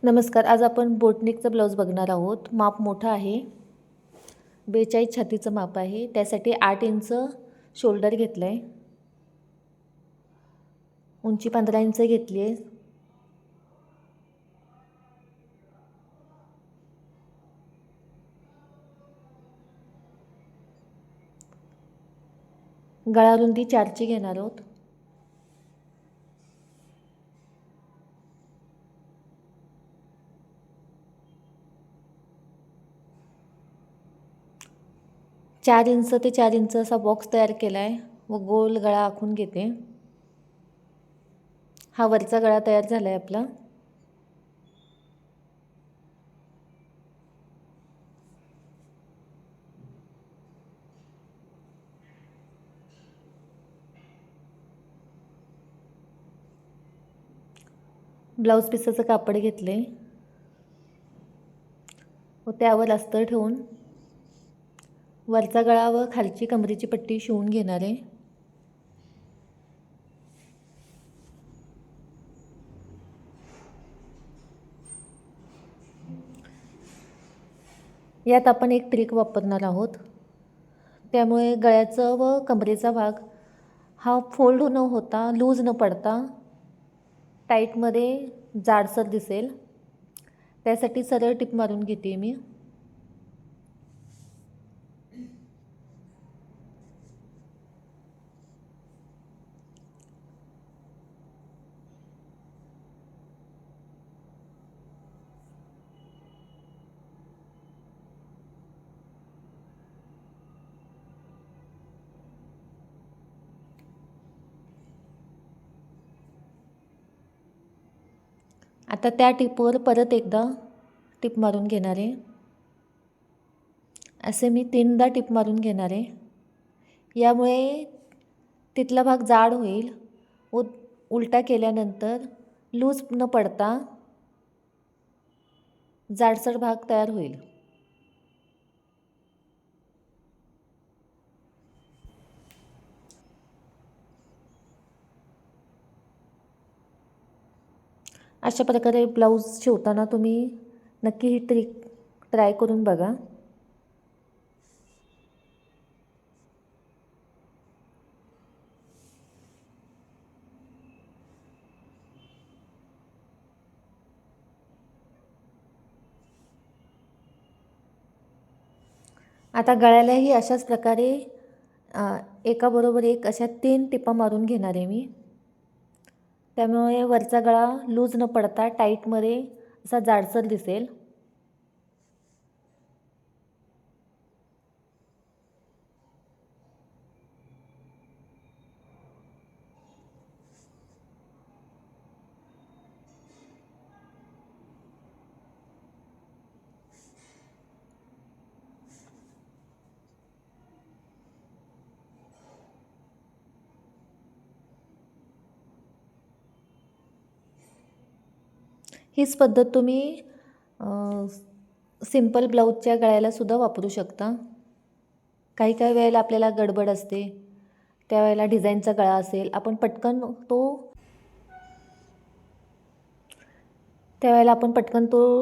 नमस्कार. आज आपण बोटनिकचा ब्लाऊज बघणार आहोत. माप मोठं आहे. 42 छातीचं माप आहे. त्यासाठी 8 इंच शोल्डर घेतलं आहे. उंची 15 इंच घेतली आहे. गळा रुंदी 4ची घेणार आहोत. चार इंच ते 4 इंच असा बॉक्स तयार केला आहे व गोल गळा आखून घेते. हा वरचा गळा तयार झाला आहे आपला. ब्लाऊज पिसाचं कापड घेतले व त्यावर अस्तर ठेवून वरचा गळा व खालची कमरेची पट्टी शिवून घेणार आहे. यात आपण एक ट्रिक वापरणार आहोत. त्यामुळे गळ्याचं व कमरेचा भाग हा फोल्ड न होता, लूज न पडता टाईटमध्ये जाडसर दिसेल. त्यासाठी सरळ टिप मारून घेते मी. आता त्या टिपवर परत एकदा टिप मारून घेणार आहे. असे मी 3दा टिप मारून घेणार आहे. यामुळे तिथला भाग जाड होईल व उलटा केल्यानंतर लूज न पडता जाडसर भाग तयार होईल. अशा प्रकारे ब्लाऊज शिवताना तुम्ही नक्की ही ट्रिक ट्राय करून बघा. आता गळ्यालाही अशाच प्रकारे एकाबरोबर एक अशा 3 टिपा मारून घेणार आहे मी. त्यामुळे वरचा गळा लूज न पडता टाईटमध्ये असा जाडसर दिसेल. हीच पद्धत तुम्ही सिंपल ब्लाऊजच्या गळ्यालासुद्धा वापरू शकता. काही काही वेळेला आपल्याला गडबड असते, त्यावेळेला डिझाईनचा गळा असेल, आपण पटकन तो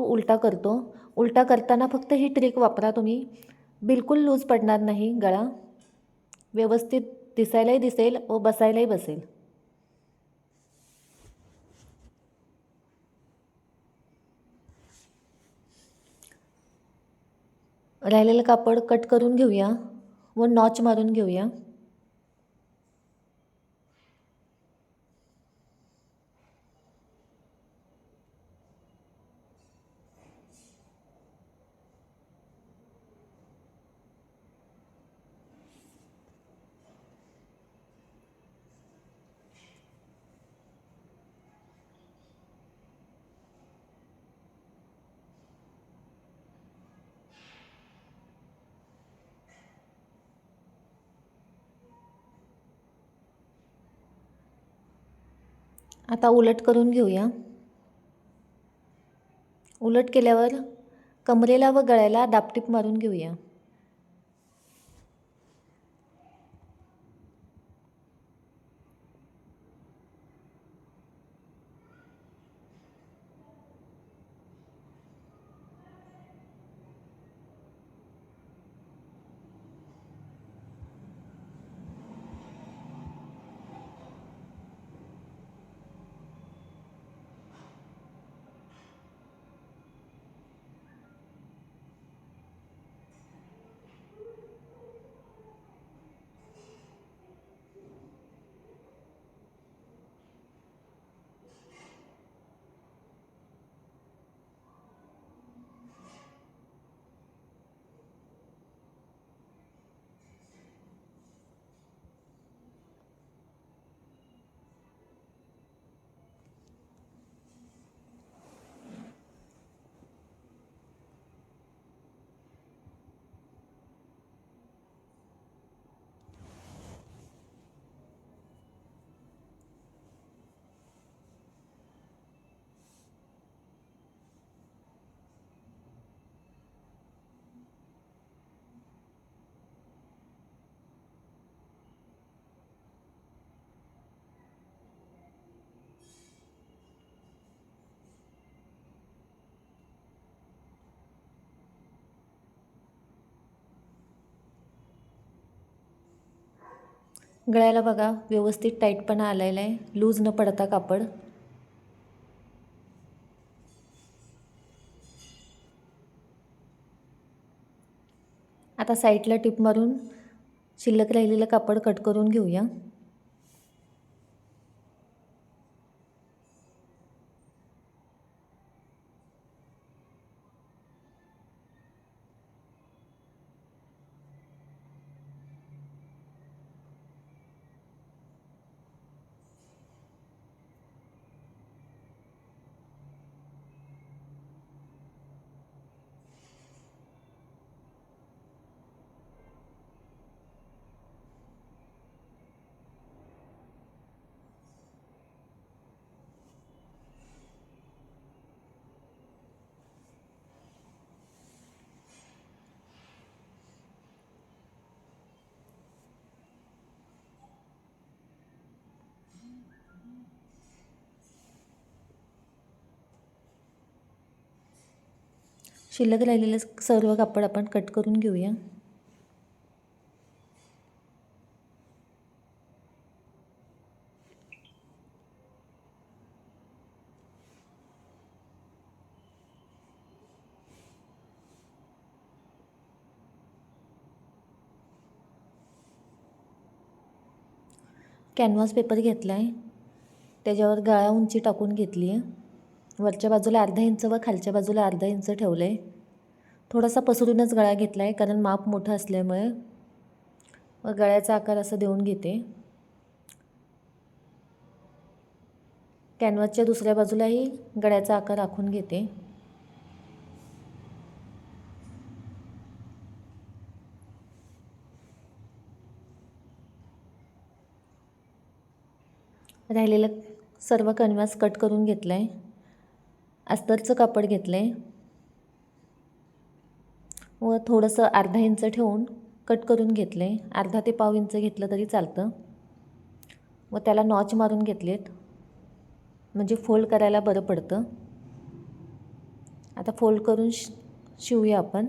उलटा करतो. उलटा करताना फक्त ही ट्रिक वापरा तुम्ही. बिलकुल लूज पडणार नाही गळा. व्यवस्थित दिसायलाही दिसेल व बसायलाही बसेल. राहिलेलं कापड कट करून घेऊया व नॉच मारून घेऊया. आता उलट करून घेऊया. उलट केल्यावर कमरेला व गळ्याला दाबटीप मारून घेऊया. गळ्याला बघा व्यवस्थित टाईटपणा आलेला आहे, लूज न पडता कापड. आता साईडला टिप मारून शिल्लक राहिलेलं कापड कट करून घेऊया. शिल्लक राहिलेलं सर्व कापड आपण कट करून घेऊया. कॅनव्हास पेपर घेतला आहे, त्याच्यावर गळा उंची टाकून घेतली आहे. वरच्या बाजूला अर्धा इंच व खालच्या बाजूला अर्धा इंच ठेवलं आहे. थोडासा पसरूनच गळा घेतला आहे कारण माप मोठं असल्यामुळे. व गळ्याचा आकार असा देऊन घेते. कॅनव्हासच्या दुसऱ्या बाजूलाही गळ्याचा आकार आखून घेते. राहिलेलं सर्व कॅनव्हास कट करून घेतलं आहे. अस्तरचं कापड घेतलं आहे व थोडंसं अर्धा इंच ठेवून कट करून घेतलं आहे. अर्धा ते पाव इंच घेतलं तरी चालतं. व त्याला नॉच मारून घेतलेत म्हणजे फोल्ड करायला बरं पडतं. आता फोल्ड करून शिवूया आपण.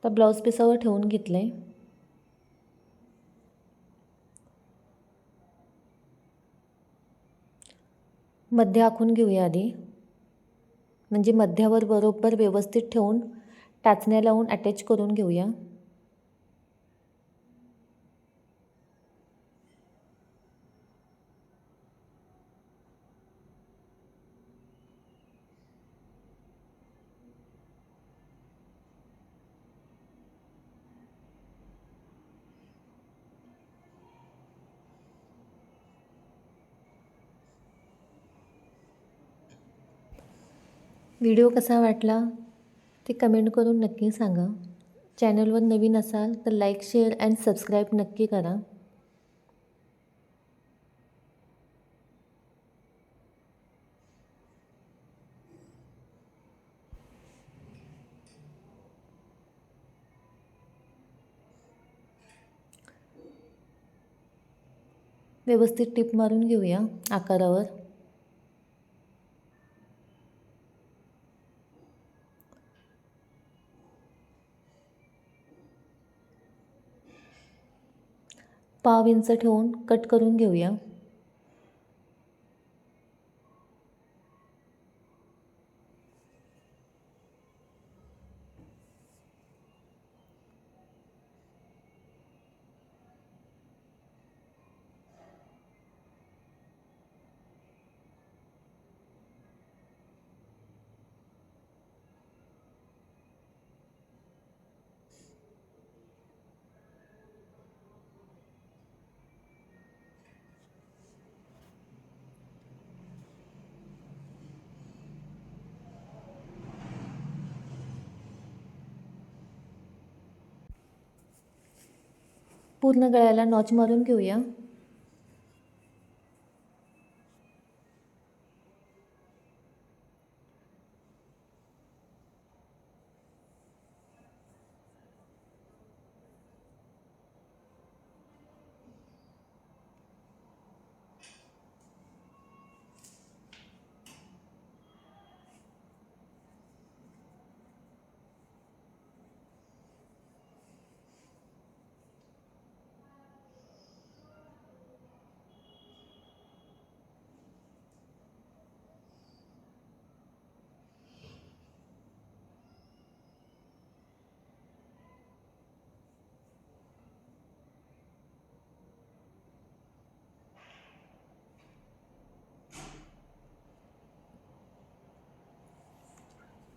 तर ब्लाऊज पिसावर ठेवून घेतलं आहे. मध्य आखून घेऊया आधी, म्हणजे मध्यावर बरोबर व्यवस्थित ठेवून टाचण्या लावून अटॅच करून घेऊया. व्हिडिओ कसा वाटला ते कमेंट करून नक्की सांगा. चॅनलवर नवीन असाल तर लाईक, शेअर अँड सबस्क्राईब नक्की करा. व्यवस्थित टिप मारून घेऊया आकारावर. पाव इंच ठेवून कट करून घेऊया. पूर्ण गळ्याला नॉच मारून घेऊया.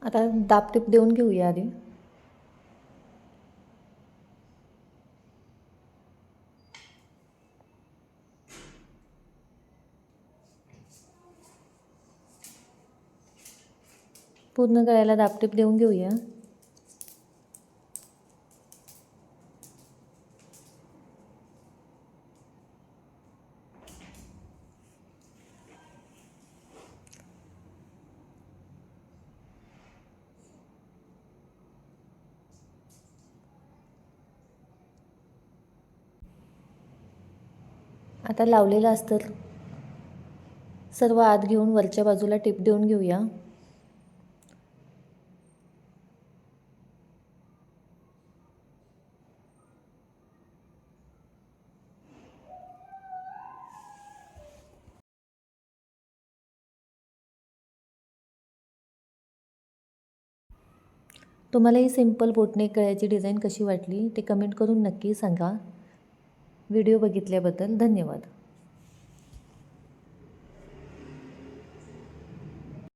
आता दाबटीप देऊन घेऊया आधी. पूर्ण गळ्याला दाबटीप देऊन घेऊया. आता लावलेलं अस्तर सर्व आत घेऊन वरच्या बाजूला टिप देऊन घेऊया. तुम्हाला ही सिंपल बोटनेक गळ्याची डिझाईन कशी वाटली ते कमेंट करून नक्की सांगा. व्हिडिओ बघितल्याबद्दल धन्यवाद.